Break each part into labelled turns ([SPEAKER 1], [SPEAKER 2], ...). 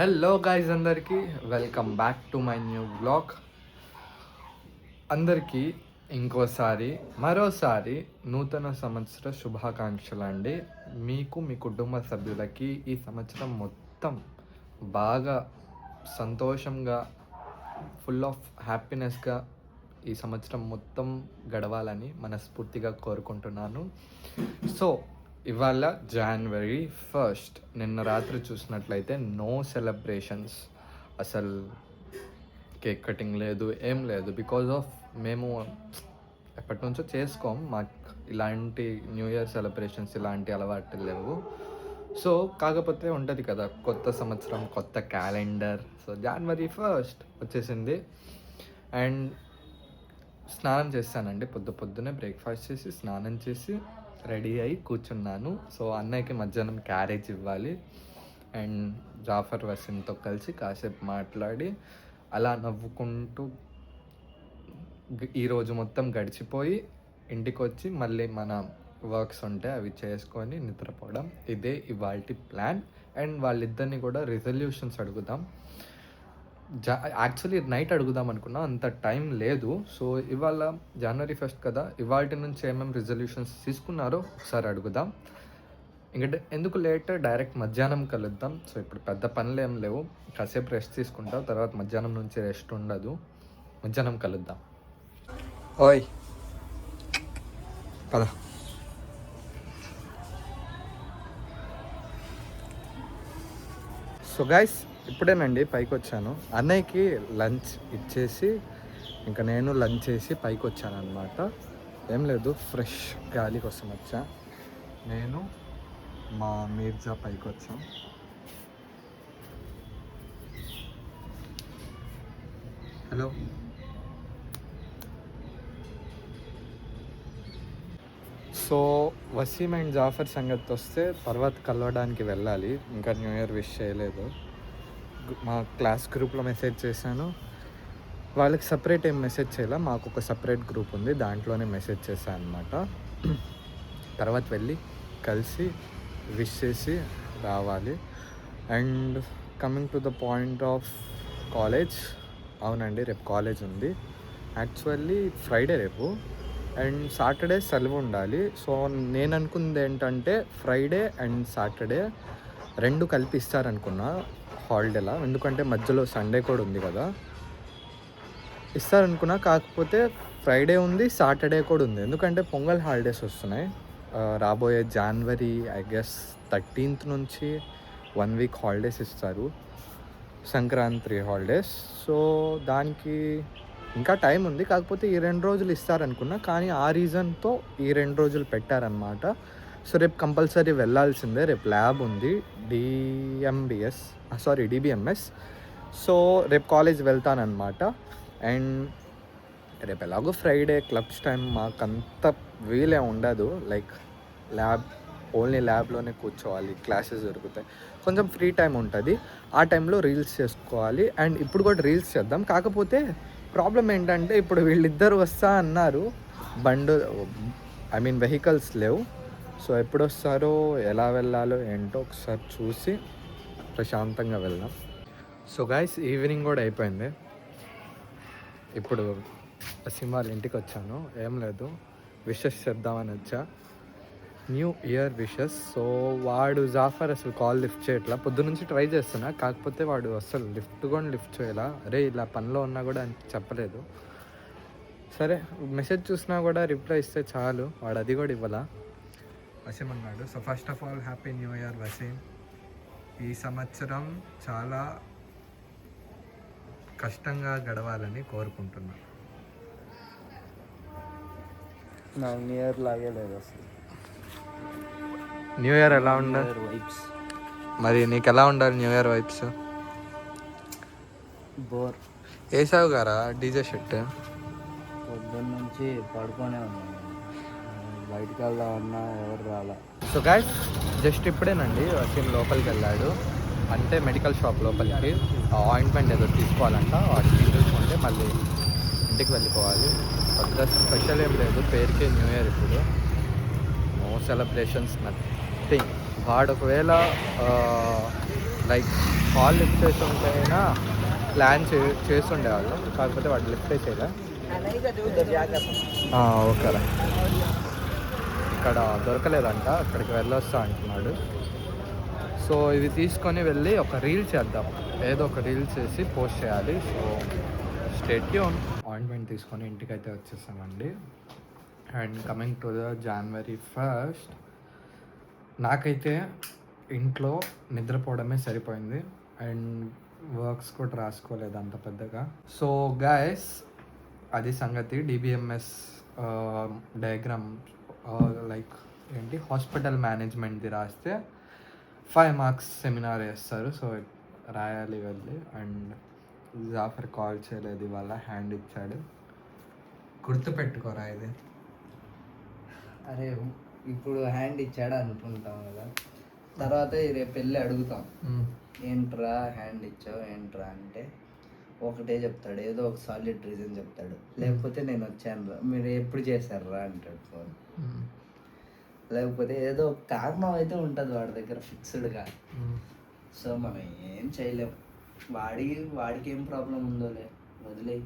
[SPEAKER 1] Hello guys, అందరికీ welcome back to my new blog. అందరికీ మరోసారి నూతన సంవత్సర శుభాకాంక్షలు అండి. మీకు మీ కుటుంబ సభ్యులకి ఈ సంవత్సరం మొత్తం బాగా సంతోషంగా, ఫుల్ ఆఫ్ హ్యాపీనెస్గా ఈ సంవత్సరం మొత్తం గడవాలని మనస్ఫూర్తిగా కోరుకుంటున్నాను. సో ఇవాళ January 1st. నిన్న రాత్రి చూసినట్లయితే నో సెలబ్రేషన్స్, అసలు కేక్ కటింగ్ లేదు, ఏం లేదు. బికాజ్ ఆఫ్ మేము ఎప్పటి నుంచో చేసుకోం, మాకు ఇలాంటి న్యూ ఇయర్ సెలబ్రేషన్స్ ఇలాంటి అలవాట్లు లేవు. సో కాకపోతే ఉంటుంది కదా, కొత్త సంవత్సరం కొత్త క్యాలెండర్. సో January 1st వచ్చేసింది అండ్ స్నానం చేస్తానండి. పొద్దున్నే బ్రేక్ఫాస్ట్ చేసి స్నానం చేసి రెడీ అయ్యి కూర్చున్నాను. సో అన్నయ్యకి మధ్యాహ్నం క్యారేజ్ ఇవ్వాలి అండ్ జాఫర్ వసీంతో కలిసి కాసేపు మాట్లాడి అలా నవ్వుకుంటూ ఈరోజు మొత్తం గడిచిపోయి ఇంటికి వచ్చి మళ్ళీ మన వర్క్స్ ఉంటే అవి చేసుకొని నిద్రపోవడం. ఇదే ఇవాల్టి ప్లాన్. అండ్ వాళ్ళిద్దరిని కూడా రిజల్యూషన్స్ అడుగుదాం. యాక్చువల్లీ నైట్ అడుగుదాం అనుకున్నా, అంత టైం లేదు. సో ఇవాళ January 1st కదా, ఇవాళ నుంచి ఏమేమి రిజల్యూషన్స్ తీసుకున్నారో ఒకసారి అడుగుదాం. ఇంకా ఎందుకు లేట్, డైరెక్ట్ మధ్యాహ్నం కలుద్దాం. సో ఇప్పుడు పెద్ద పనులు ఏం లేవు, కాసేపు రెస్ట్ తీసుకుంటాం, తర్వాత మధ్యాహ్నం నుంచి రెస్ట్ ఉండదు. మధ్యాహ్నం కలుద్దాం. ఓయ్ పద. సో గైస్, ఇప్పుడేనండి పైకి వచ్చాను. అన్నయ్యకి లంచ్ ఇచ్చేసి ఇంకా నేను లంచ్ చేసి పైకి వచ్చాను అనమాట. ఏం లేదు, ఫ్రెష్ గాలి కోసం వచ్చా. నేను మా మీర్జా పైకి వచ్చాం. Hello. So Wasim and Jafar సంగతి వస్తే తర్వాత కలవడానికి వెళ్ళాలి. ఇంకా న్యూ ఇయర్ విష్ చేయలేదు. మా క్లాస్ గ్రూప్లో మెసేజ్ చేశాను, వాళ్ళకి సపరేట్ ఏం మెసేజ్ చేయాలా, మాకు ఒక సపరేట్ గ్రూప్ ఉంది, దాంట్లోనే మెసేజ్ చేశాను అనమాట. తర్వాత వెళ్ళి కలిసి విష్ చేసి రావాలి. And coming to the point of college, అవునండి రేపు కాలేజ్ ఉంది. యాక్చువల్లీ ఫ్రైడే రేపు అండ్ సాటర్డే సెలవు ఉండాలి. సో నేను అనుకుంది ఏంటంటే ఫ్రైడే అండ్ సాటర్డే రెండు కలిపి ఇస్తారనుకున్నా హాలిడేలా, ఎందుకంటే మధ్యలో సండే కూడా ఉంది కదా, ఇస్తారనుకున్నా. కాకపోతే ఫ్రైడే ఉంది, సాటర్డే కూడా ఉంది, ఎందుకంటే పొంగల్ హాలిడేస్ వస్తున్నాయి. రాబోయే January I guess 13th నుంచి 1 week హాలిడేస్ ఇస్తారు, సంక్రాంతి హాలిడేస్. సో దానికి ఇంకా టైం ఉంది. కాకపోతే ఈ 2 రోజులు ఇస్తారనుకున్నా, కానీ ఆ రీజన్తో ఈ 2 రోజులు పెట్టారనమాట. సో రేపు కంపల్సరీ వెళ్ళాల్సిందే. రేపు ల్యాబ్ ఉంది, DBMS. సో రేపు కాలేజ్ వెళ్తానమాట. అండ్ రేపు ఎలాగో ఫ్రైడే క్లబ్స్ టైం, మాకంత వీలే ఉండదు. లైక్ ఓన్లీ ల్యాబ్లోనే కూర్చోవాలి, క్లాసెస్ జరుగుతాయి, కొంచెం ఫ్రీ టైం ఉంటుంది. ఆ టైంలో రీల్స్ చేసుకోవాలి. అండ్ ఇప్పుడు కూడా రీల్స్ చేద్దాం. కాకపోతే ప్రాబ్లం ఏంటంటే ఇప్పుడు వీళ్ళిద్దరు వస్తా అన్నారు, వెహికల్స్ లేవు. సో ఎప్పుడు వస్తారో, ఎలా వెళ్ళాలో ఏంటో ఒకసారి చూసి ప్రశాంతంగా వెళ్దాం. సో గైస్, ఈవినింగ్ కూడా అయిపోయింది. ఇప్పుడు వసీం వాళ్ళ ఇంటికి వచ్చాను. ఏం లేదు, విషెస్ చేద్దామని వచ్చా, న్యూ ఇయర్ విషెస్. సో వాడు జాఫర్ అసలు కాల్ లిఫ్ట్ చేయట్లా. పొద్దున్నుంచి ట్రై చేస్తున్నా, కాకపోతే వాడు అసలు లిఫ్ట్ చేయాలా. అరే ఇలా పనిలో ఉన్నా కూడా చెప్పలేదు. సరే మెసేజ్ చూసినా కూడా రిప్లై ఇస్తే చాలు, వాడు అది కూడా ఇవ్వాలా. వసీం అన్నాడు. So first of all happy new year Wasim. ఈ సంవత్సరం చాలా కష్టంగా గడవాలని కోరుకుంటున్నా.
[SPEAKER 2] నా న్యూ ఇయర్ లాగే లేదు అసలు.
[SPEAKER 1] న్యూ ఇయర్ ఎలా ఉండాలి
[SPEAKER 2] వైబ్స్?
[SPEAKER 1] మరి నీకు ఎలా ఉండాలి న్యూ ఇయర్ వైబ్స్?
[SPEAKER 2] బోర్.
[SPEAKER 1] వేసావు గారా డీజే షర్ట్?
[SPEAKER 2] పొద్దున్న నుంచి పడుకోనే ఉన్నాను, బయటకు వెళ్దామన్నా ఎవరు రాలా.
[SPEAKER 1] సో గైస్, జస్ట్ ఇప్పుడేనండి వసీం లోపలికి వెళ్ళాడు, అంటే మెడికల్ షాప్ లోపలికి. ఆయింట్మెంట్ ఏదో తీసుకోవాలంట, వాటికి తీసుకుంటే మళ్ళీ ఇంటికి వెళ్ళిపోవాలి. పెద్ద స్పెషల్ ఏం లేదు, పేరుకే న్యూ ఇయర్. ఇప్పుడు నో సెలబ్రేషన్స్, నథింగ్. వాడు ఒకవేళ లైక్ కాల్ లిఫ్ట్ చేసి ఉంటేనా ప్లాన్ చేస్తుండేవాళ్ళం, కాకపోతే వాడు లిఫ్ట్ చేసేదా. ఓకేరా, ఇక్కడ దొరకలేదంట, అక్కడికి వెళ్ళొస్తా అంటున్నాడు. సో ఇవి తీసుకొని వెళ్ళి ఒక రీల్ చేద్దాం, ఏదో ఒక రీల్ చేసి పోస్ట్ చేయాలి. So state tune. అపాయింట్మెంట్ తీసుకొని ఇంటికైతే వచ్చేసామండి. And coming to the January 1st, నాకైతే ఇంట్లో నిద్రపోవడమే సరిపోయింది అండ్ వర్క్స్ కూడా రాసుకోలేదు అంత పెద్దగా. సో గైస్, అది సంగతి. డిబిఎంఎస్ డయాగ్రామ్ లైక్ ఏంటి, హాస్పిటల్ మేనేజ్మెంట్ది రాస్తే 5 మార్క్స్ సెమినార్ వేస్తారు. సో రాయాలి వెళ్ళి. అండ్ జాఫర్ కాల్ చేయలేదు ఇవాళ, హ్యాండ్ ఇచ్చాడు. గుర్తుపెట్టుకోరా ఇది.
[SPEAKER 2] అరే ఇప్పుడు హ్యాండ్ ఇచ్చాడు అనుకుంటాం కదా, తర్వాత రేపు వెళ్ళి అడుగుతాం ఏంట్రా హ్యాండ్ ఇచ్చావు ఏంట్రా అంటే ఒకటే చెప్తాడు, ఏదో ఒక సాలిడ్ రీజన్ చెప్తాడు. లేకపోతే నేను వచ్చాను రా, మీరు ఎప్పుడు చేశారు అంటాడు ఫోన్. లేకపోతే ఏదో ఒక కారణం అయితే ఉంటుంది వాడి దగ్గర ఫిక్స్డ్గా. సో మనం ఏం చేయలేం. వాడికి ఏం ప్రాబ్లం ఉందోలే, వదిలే.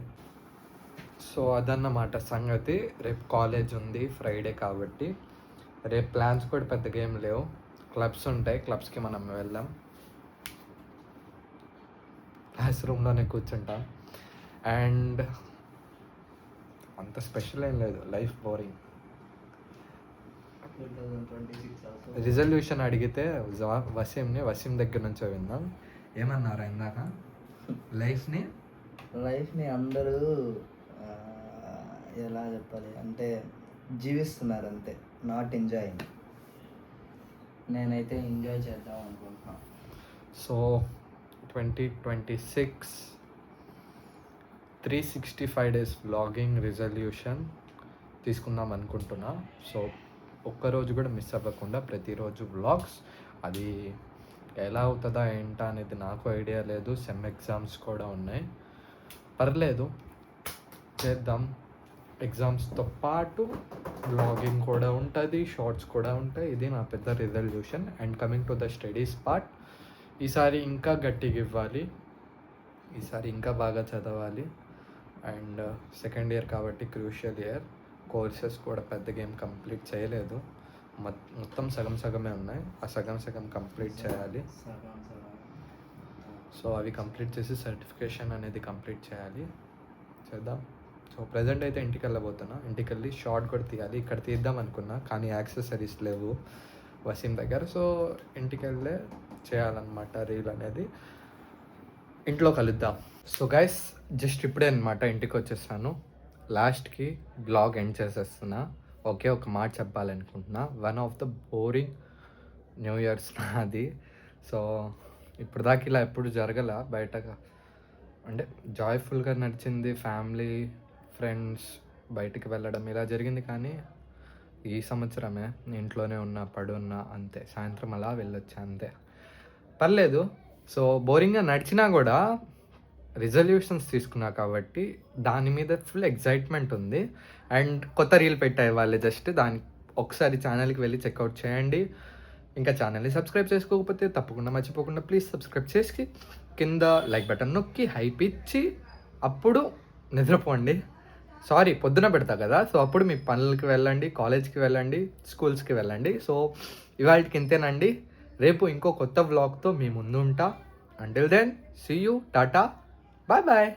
[SPEAKER 1] సో అదన్నమాట సంగతి. రేపు కాలేజ్ ఉంది, ఫ్రైడే కాబట్టి. రేపు ప్లాన్స్ కూడా పెద్దగా ఏం లేవు. క్లబ్స్ ఉంటాయి, క్లబ్స్కి మనం వెళ్దాం. క్లాస్ రూమ్లోనే కూర్చుంటాం. అండ్ అంత స్పెషల్ ఏం లేదు, లైఫ్ బోరింగ్. రిజల్యూషన్ అడిగితే వసీం దగ్గర నుంచో విందాం. ఏమన్నారు ఇందాక?
[SPEAKER 2] లైఫ్ని అందరూ ఎలా చెప్పాలి అంటే జీవిస్తున్నారు అంతే, నాట్ ఎంజాయింగ్. నేనైతే ఎంజాయ్ చేద్దాం అనుకుంటున్నాను.
[SPEAKER 1] సో 2026 365 days వ్లాగింగ్ రిజల్యూషన్ తీసుకుందాం అనుకుంటున్నా. సో ఒక్కరోజు కూడా మిస్ అవ్వకుండా ప్రతిరోజు వ్లాగ్స్. అది ఎలా అవుతుందా ఏంటా అనేది నాకు ఐడియా లేదు. సెమ్ ఎగ్జామ్స్ కూడా ఉన్నాయి, పర్లేదు చేద్దాం. ఎగ్జామ్స్తో పాటు వ్లాగింగ్ కూడా ఉంటుంది, షార్ట్స్ కూడా ఉంటాయి. ఇది నా పెద్ద resolution. And coming to the studies part, ఈసారి ఇంకా గట్టిగా ఇవ్వాలి, ఈసారి ఇంకా బాగా చదవాలి. అండ్ సెకండ్ ఇయర్ కాబట్టి క్రూషియల్ ఇయర్. కోర్సెస్ కూడా పెద్దగా ఏం కంప్లీట్ చేయలేదు, మొత్తం సగమే ఉన్నాయి. ఆ సగం కంప్లీట్ చేయాలి. సో అవి కంప్లీట్ చేసి సర్టిఫికేషన్ అనేది కంప్లీట్ చేద్దాం. సో ప్రజెంట్ అయితే ఇంటికి వెళ్ళబోతున్నా. ఇంటికి వెళ్ళి షార్ట్ కూడా తీయాలి. ఇక్కడ తీద్దాం అనుకున్నా కానీ యాక్సెసరీస్ లేవు వసీం దగ్గర. సో ఇంటికి వెళ్ళే చేయాలన్నమాట రీల్ అనేది. ఇంట్లో కలుద్దాం. సో గైస్, జస్ట్ ఇప్పుడే అనమాట ఇంటికి వచ్చేసాను. లాస్ట్కి బ్లాగ్ ఎండ్ చేసేస్తున్నా. ఒకే ఒక మాట చెప్పాలనుకుంటున్నా. One of the boring new years నాది. సో ఇప్పుడు దాకా ఇలా ఎప్పుడు జరగల బయటగా, అంటే జాయ్ఫుల్గా నడిచింది. ఫ్యామిలీ ఫ్రెండ్స్ బయటికి వెళ్ళడం ఇలా జరిగింది. కానీ ఈ సంవత్సరమే ఇంట్లోనే పడున్నా అంతే. సాయంత్రం అలా వెళ్ళొచ్చా అంతే, పర్లేదు. సో బోరింగ్గా నడిచినా కూడా రిజల్యూషన్స్ తీసుకున్నా కాబట్టి దాని మీద ఫుల్ ఎగ్జైట్మెంట్ ఉంది. అండ్ కొత్త రీల్ పెట్టాయి వాళ్ళే, జస్ట్ దానికి ఒకసారి ఛానల్కి వెళ్ళి చెక్అవుట్ చేయండి. ఇంకా ఛానల్ని సబ్స్క్రైబ్ చేసుకోకపోతే తప్పకుండా మర్చిపోకుండా ప్లీజ్ సబ్స్క్రైబ్ చేసి కింద లైక్ బటన్ నొక్కి హైప్ ఇచ్చి అప్పుడు నిద్రపోండి. సారీ, పొద్దున పెడతా కదా. సో అప్పుడు మీ పనులకి వెళ్ళండి, కాలేజ్కి వెళ్ళండి, స్కూల్స్కి వెళ్ళండి. సో ఇవాళకి ఇంతేనండి. రేపు ఇంకో కొత్త వ్లాగ్తో మీ ముందు ఉంటా. Until then see you, tata, bye bye.